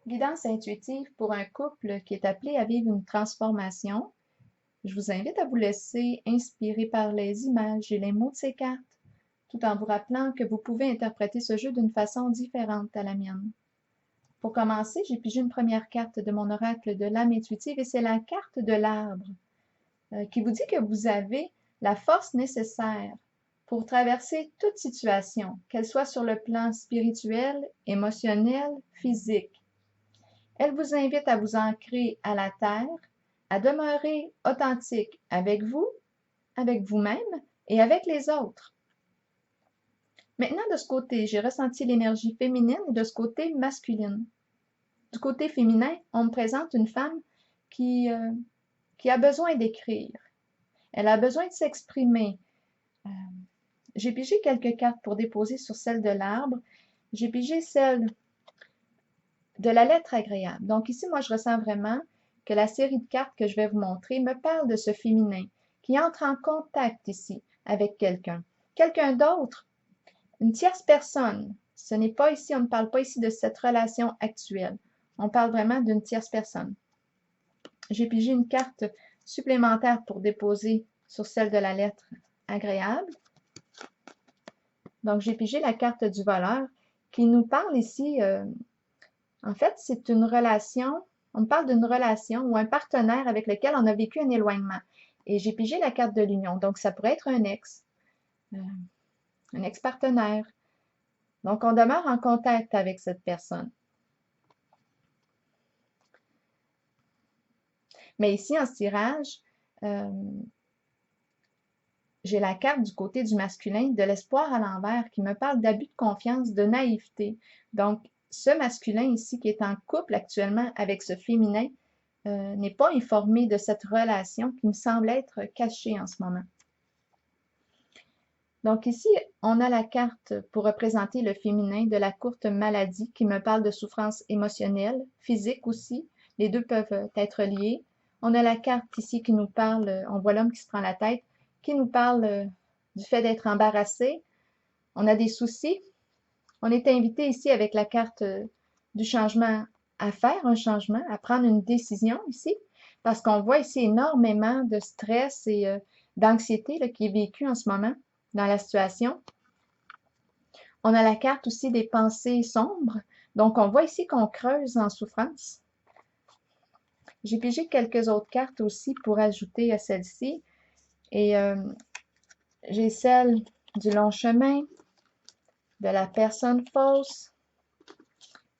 Guidance intuitive pour un couple qui est appelé à vivre une transformation. Je vous invite à vous laisser inspirer par les images et les mots de ces cartes, tout en vous rappelant que vous pouvez interpréter ce jeu d'une façon différente à la mienne. Pour commencer, j'ai pigé une première carte de mon oracle de l'âme intuitive et c'est la carte de l'arbre qui vous dit que vous avez la force nécessaire pour traverser toute situation, qu'elle soit sur le plan spirituel, émotionnel, physique. Elle vous invite à vous ancrer à la terre, à demeurer authentique avec vous, avec vous-même et avec les autres. Maintenant, de ce côté, j'ai ressenti l'énergie féminine et de ce côté masculine. Du côté féminin, on me présente une femme qui a besoin d'écrire. Elle a besoin de s'exprimer. J'ai pigé quelques cartes pour déposer sur celle de l'arbre. J'ai pigé celle de la lettre agréable. Donc ici, moi, je ressens vraiment que la série de cartes que je vais vous montrer me parle de ce féminin qui entre en contact ici avec quelqu'un. Quelqu'un d'autre, une tierce personne. Ce n'est pas ici, on ne parle pas ici de cette relation actuelle. On parle vraiment d'une tierce personne. J'ai pigé une carte supplémentaire pour déposer sur celle de la lettre agréable. Donc, j'ai pigé la carte du voleur qui nous parle ici, en fait, c'est une relation, on parle d'une relation ou un partenaire avec lequel on a vécu un éloignement. Et j'ai pigé la carte de l'union. Donc, ça pourrait être un ex-partenaire. Donc, on demeure en contact avec cette personne. Mais ici, en ce tirage, j'ai la carte du côté du masculin, de l'espoir à l'envers, qui me parle d'abus de confiance, de naïveté. Donc, ce masculin ici qui est en couple actuellement avec ce féminin n'est pas informé de cette relation qui me semble être cachée en ce moment. Donc ici, on a la carte pour représenter le féminin de la courte maladie qui me parle de souffrance émotionnelle, physique aussi. Les deux peuvent être liés. On a la carte ici qui nous parle, on voit l'homme qui se prend la tête, qui nous parle du fait d'être embarrassé. On a des soucis. On est invité ici avec la carte du changement à faire, un changement, à prendre une décision ici, parce qu'on voit ici énormément de stress et d'anxiété qui est vécu en ce moment dans la situation. On a la carte aussi des pensées sombres. Donc, on voit ici qu'on creuse en souffrance. J'ai pigé quelques autres cartes aussi pour ajouter à celle-ci. Et j'ai celle du long chemin, de la personne fausse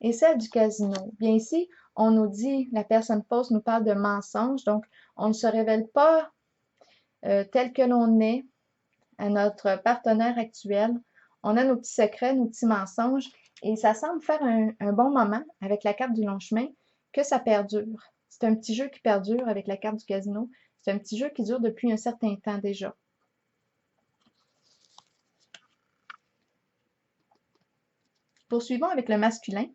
et celle du casino. Bien ici, on nous dit, la personne fausse nous parle de mensonges. Donc, on ne se révèle pas tel que l'on est à notre partenaire actuel. On a nos petits secrets, nos petits mensonges, et ça semble faire un bon moment avec la carte du long chemin que ça perdure. C'est un petit jeu qui perdure avec la carte du casino. C'est un petit jeu qui dure depuis un certain temps déjà. Poursuivons avec le masculin.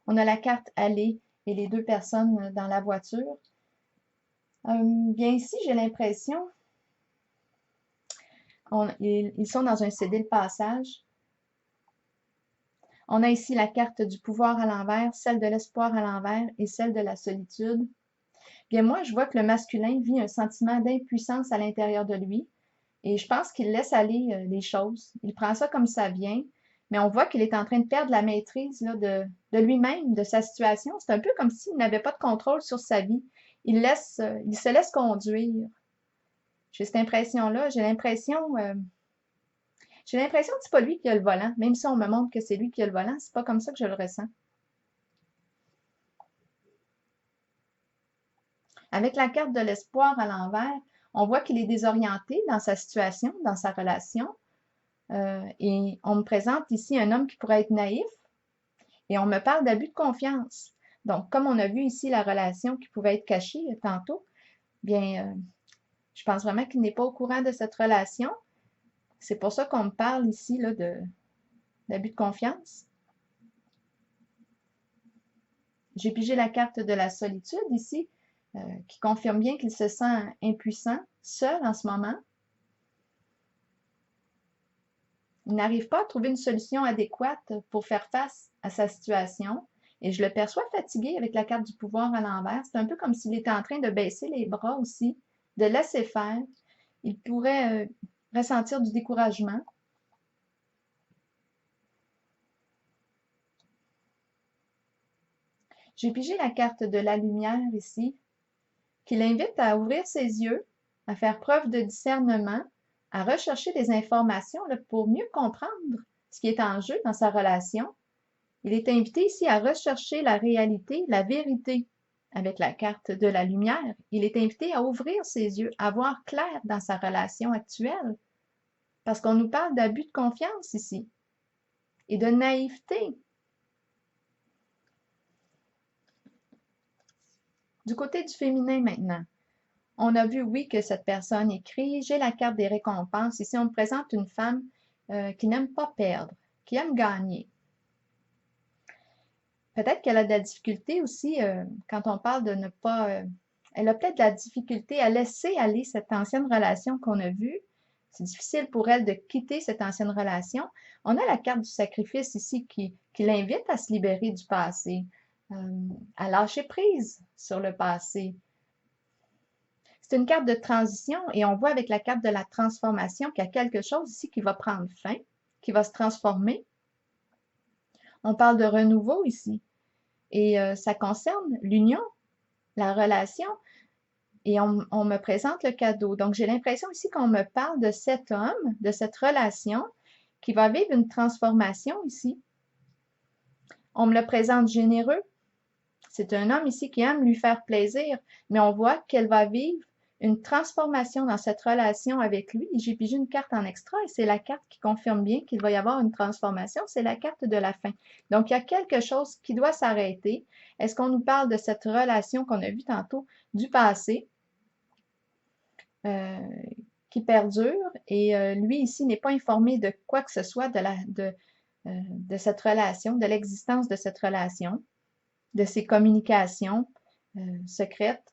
On a la carte aller et les deux personnes dans la voiture. Bien ici, j'ai l'impression ils sont dans un cédé le passage. On a ici la carte du pouvoir à l'envers, celle de l'espoir à l'envers et celle de la solitude. Bien, moi, je vois que le masculin vit un sentiment d'impuissance à l'intérieur de lui et je pense qu'il laisse aller les choses. Il prend ça comme ça vient, mais on voit qu'il est en train de perdre la maîtrise là, de lui-même, de sa situation. C'est un peu comme s'il n'avait pas de contrôle sur sa vie. Il se laisse conduire. J'ai cette impression-là. J'ai l'impression que c'est pas lui qui a le volant. Même si on me montre que c'est lui qui a le volant, c'est pas comme ça que je le ressens. Avec la carte de l'espoir à l'envers, on voit qu'il est désorienté dans sa situation, dans sa relation. Et on me présente ici un homme qui pourrait être naïf et on me parle d'abus de confiance. Donc, comme on a vu ici la relation qui pouvait être cachée tantôt, bien, je pense vraiment qu'il n'est pas au courant de cette relation. C'est pour ça qu'on me parle ici là, d'abus de confiance. J'ai pigé la carte de la solitude ici, qui confirme bien qu'il se sent impuissant, seul en ce moment. Il n'arrive pas à trouver une solution adéquate pour faire face à sa situation. Et je le perçois fatigué avec la carte du pouvoir à l'envers. C'est un peu comme s'il était en train de baisser les bras aussi, de laisser faire. Il pourrait ressentir du découragement. J'ai pigé la carte de la lumière ici, qui l'invite à ouvrir ses yeux, à faire preuve de discernement, à rechercher des informations là, pour mieux comprendre ce qui est en jeu dans sa relation. Il est invité ici à rechercher la réalité, la vérité avec la carte de la lumière. Il est invité à ouvrir ses yeux, à voir clair dans sa relation actuelle, parce qu'on nous parle d'abus de confiance ici et de naïveté. Du côté du féminin maintenant, on a vu, oui, que cette personne écrit, j'ai la carte des récompenses. Ici, on me présente une femme qui n'aime pas perdre, qui aime gagner. Peut-être qu'elle a de la difficulté aussi quand on parle de ne pas... elle a peut-être de la difficulté à laisser aller cette ancienne relation qu'on a vue. C'est difficile pour elle de quitter cette ancienne relation. On a la carte du sacrifice ici qui l'invite à se libérer du passé, à lâcher prise sur le passé. C'est une carte de transition et on voit avec la carte de la transformation qu'il y a quelque chose ici qui va prendre fin, qui va se transformer. On parle de renouveau ici et ça concerne l'union, la relation et on me présente le cadeau. Donc j'ai l'impression ici qu'on me parle de cet homme, de cette relation qui va vivre une transformation ici. On me le présente généreux. C'est un homme ici qui aime lui faire plaisir, mais on voit qu'elle va vivre une transformation dans cette relation avec lui. J'ai pigé une carte en extra et c'est la carte qui confirme bien qu'il va y avoir une transformation. C'est la carte de la fin. Donc, il y a quelque chose qui doit s'arrêter. Est-ce qu'on nous parle de cette relation qu'on a vue tantôt du passé qui perdure et lui ici n'est pas informé de quoi que ce soit de cette relation, de l'existence de cette relation, de ses communications secrètes.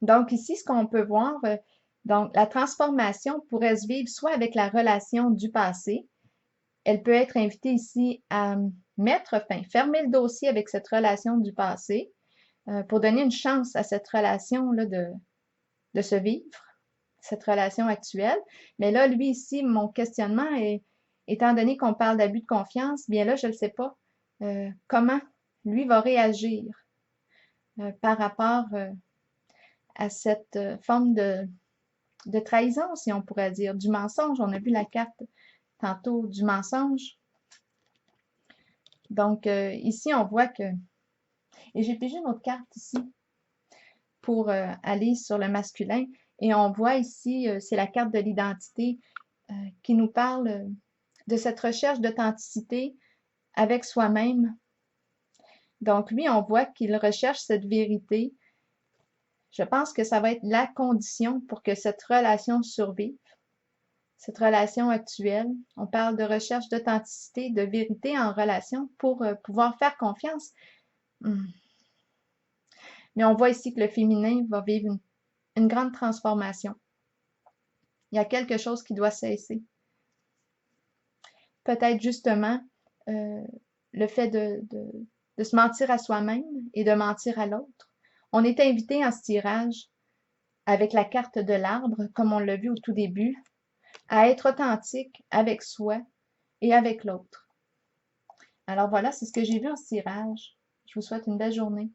Donc ici, ce qu'on peut voir, donc la transformation pourrait se vivre soit avec la relation du passé. Elle peut être invitée ici à mettre fin, fermer le dossier avec cette relation du passé pour donner une chance à cette relation-là de se vivre, cette relation actuelle. Mais là, lui ici, mon questionnement est, étant donné qu'on parle d'abus de confiance, bien là, je ne sais pas comment lui va réagir par rapport à cette forme de trahison, si on pourrait dire, du mensonge. On a vu la carte tantôt du mensonge. Donc, ici, on voit que... Et j'ai pigé une autre carte ici pour aller sur le masculin. Et on voit ici, c'est la carte de l'identité qui nous parle de cette recherche d'authenticité avec soi-même. Donc, lui, on voit qu'il recherche cette vérité. Je pense que ça va être la condition pour que cette relation survive, cette relation actuelle. On parle de recherche d'authenticité, de vérité en relation pour pouvoir faire confiance. Mais on voit ici que le féminin va vivre une grande transformation. Il y a quelque chose qui doit cesser. Peut-être justement le fait de se mentir à soi-même et de mentir à l'autre. On est invité en ce tirage, avec la carte de l'arbre, comme on l'a vu au tout début, à être authentique avec soi et avec l'autre. Alors voilà, c'est ce que j'ai vu en ce tirage. Je vous souhaite une belle journée.